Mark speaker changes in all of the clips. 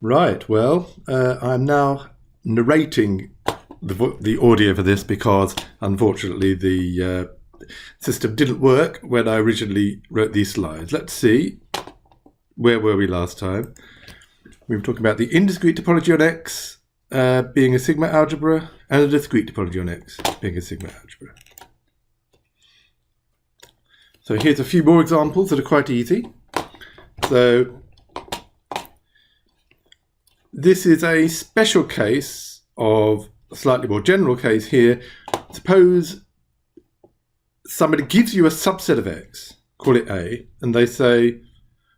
Speaker 1: Right, well, I'm now narrating the audio for this because, unfortunately, the system didn't work when I originally wrote these slides. Let's see, where were we last time? We were talking about the indiscrete topology on X being a sigma algebra and a discrete topology on X being a sigma algebra. So here's a few more examples that are quite easy. So this is a special case of a slightly more general case here. Suppose somebody gives you a subset of X, call it A, and they say,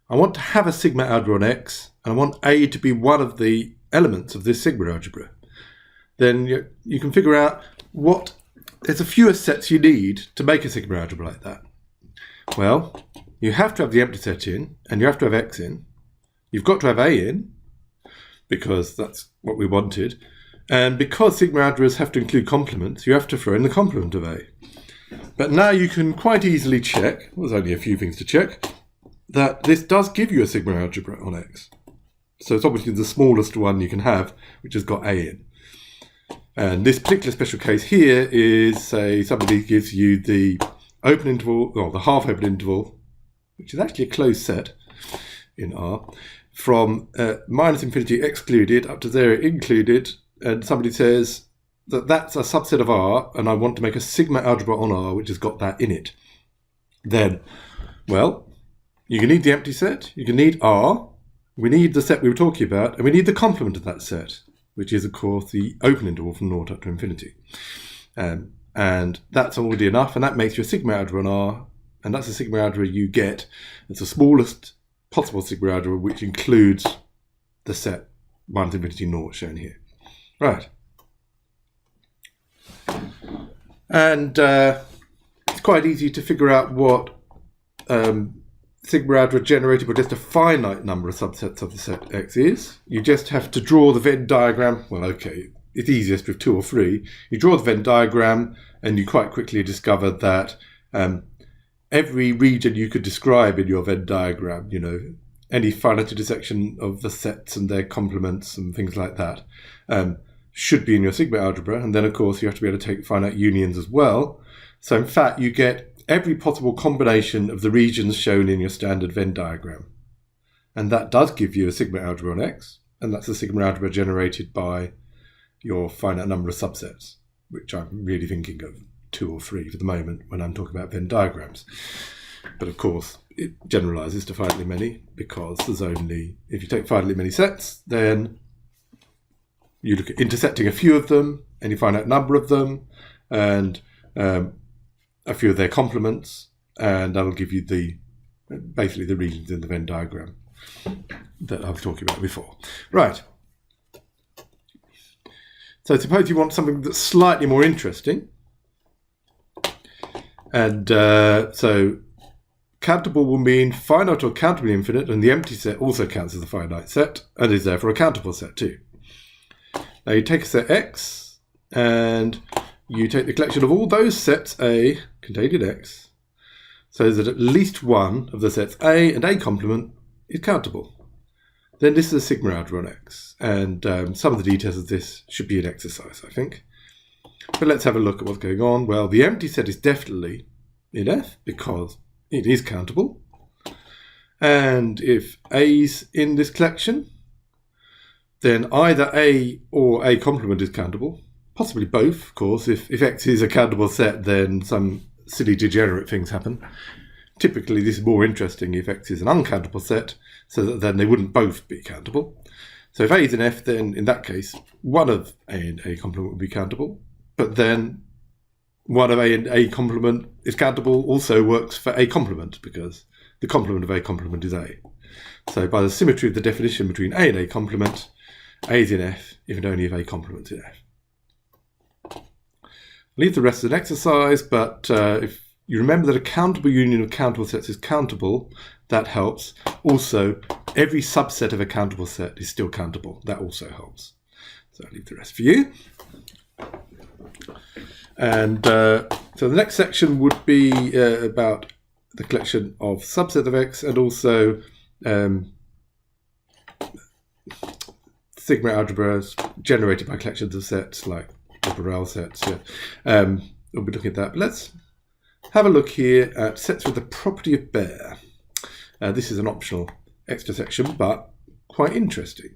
Speaker 1: I want to have a sigma algebra on X, and I want A to be one of the elements of this sigma algebra. Then you can figure out there's a fewer sets you need to make a sigma algebra like that. Well, you have to have the empty set in, and you have to have X in. You've got to have A in, because that's what we wanted. And because sigma algebras have to include complements, you have to throw in the complement of A. But now you can quite easily check, there's only a few things to check, that this does give you a sigma algebra on X. So it's obviously the smallest one you can have, which has got A in. And this particular special case here is, say, somebody gives you the open interval, or the half open interval, which is actually a closed set in R, from minus infinity excluded up to 0 included, and somebody says that that's a subset of R, and I want to make a sigma algebra on R which has got that in it. Then, well, you can need the empty set, you can need R, we need the set we were talking about, and we need the complement of that set, which is, of course, the open interval from 0 up to infinity. And that's already enough, and that makes you a sigma algebra on R, and that's a sigma algebra you get. It's the smallest possible sigma algebra, which includes the set minus infinity 0 shown here. Right. And it's quite easy to figure out what sigma algebra generated by just a finite number of subsets of the set X is. You just have to draw the Venn diagram. Well, okay, it's easiest with 2 or 3. You draw the Venn diagram, and you quite quickly discover that every region you could describe in your Venn diagram, any finite intersection of the sets and their complements and things like that, should be in your sigma algebra. And then, of course, you have to be able to take finite unions as well. So, in fact, you get every possible combination of the regions shown in your standard Venn diagram. And that does give you a sigma algebra on X, and that's a sigma algebra generated by your finite number of subsets, which I'm really thinking of 2 or 3 for the moment when I'm talking about Venn diagrams. But of course, it generalizes to finitely many, because there's only, if you take finitely many sets, then you look at intersecting a few of them, any finite number of them, and a few of their complements, and that'll give you basically the regions in the Venn diagram that I was talking about before. Right. So suppose you want something that's slightly more interesting. And so countable will mean finite or countably infinite, and the empty set also counts as a finite set, and is therefore a countable set too. Now you take a set X, and you take the collection of all those sets A contained in X, so that at least one of the sets A and A complement is countable. Then this is a sigma algebra on X, and some of the details of this should be an exercise, I think. But let's have a look at what's going on. Well, the empty set is definitely in F because it is countable. And if A's in this collection, then either A or A complement is countable. Possibly both, of course. If X is a countable set, then some silly degenerate things happen. Typically, this is more interesting if X is an uncountable set, so that then they wouldn't both be countable. So if A is in F, then in that case, one of A and A complement would be countable. But then one of A and A complement is countable also works for A complement, because the complement of A complement is A. So by the symmetry of the definition between A and A complement, A is in F if and only if A complement's in F. Leave the rest as an exercise, but if you remember that a countable union of countable sets is countable, that helps. Also, every subset of a countable set is still countable. That also helps. So I'll leave the rest for you. And so the next section would be about the collection of subsets of X, and also sigma algebras generated by collections of sets like the Borel sets. Yeah. We'll be looking at that. But let's have a look here at sets with the property of Baire. This is an optional extra section, but quite interesting.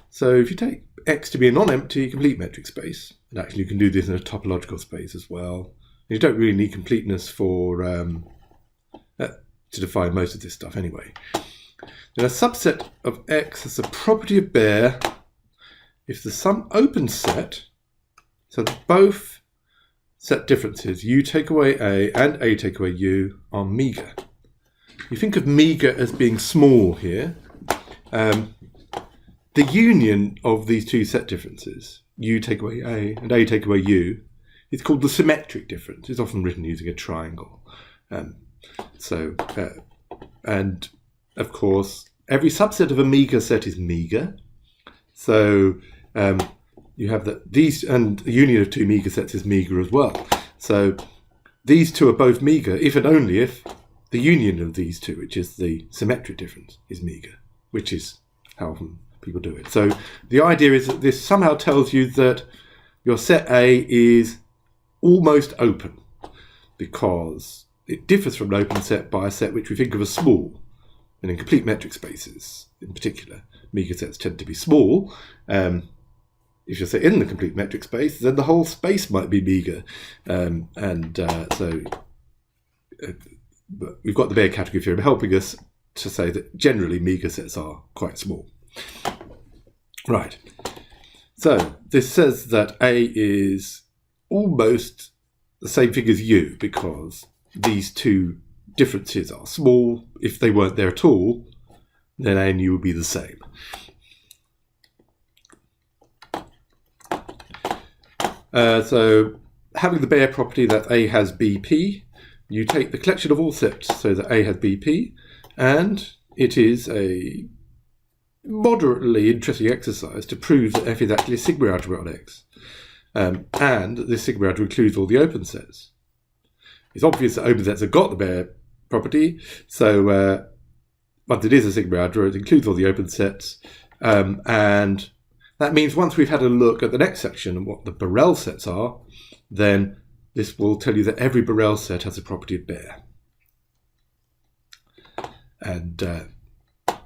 Speaker 1: So if you take X to be a non-empty complete metric space, and actually you can do this in a topological space as well. You don't really need completeness for to define most of this stuff anyway. Then a subset of X has the property of Baire if the sum open set, so that both set differences, U take away A and A take away U, are meagre. You think of meagre as being small here. The union of these two set differences, U take away A and A take away U, is called the symmetric difference. It's often written using a triangle. And of course, every subset of a meagre set is meagre. So you have that these, and the union of two meagre sets is meagre as well. So these two are both meagre if and only if the union of these two, which is the symmetric difference, is meagre, which is how often people do it. So the idea is that this somehow tells you that your set A is almost open because it differs from an open set by a set which we think of as small. And in complete metric spaces, in particular, meagre sets tend to be small. If you're in the complete metric space, then the whole space might be meagre. But we've got the Baire category theorem helping us to say that generally meagre sets are quite small. Right. So this says that A is almost the same thing as U because these two differences are small. If they weren't there at all, then A and U would be the same. So having the Baire property that A has BP, you take the collection of all sets so that A has BP, and it is a moderately interesting exercise to prove that F is actually a sigma algebra on X. And this sigma algebra includes all the open sets. It's obvious that open sets have got the Baire property, so once it is a sigma algebra, it includes all the open sets, and that means once we've had a look at the next section and what the Borel sets are, then this will tell you that every Borel set has a property of Baire. And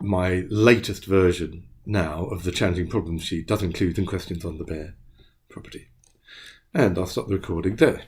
Speaker 1: my latest version now of the challenging problem sheet does include some questions on the Baire property. And I'll stop the recording there.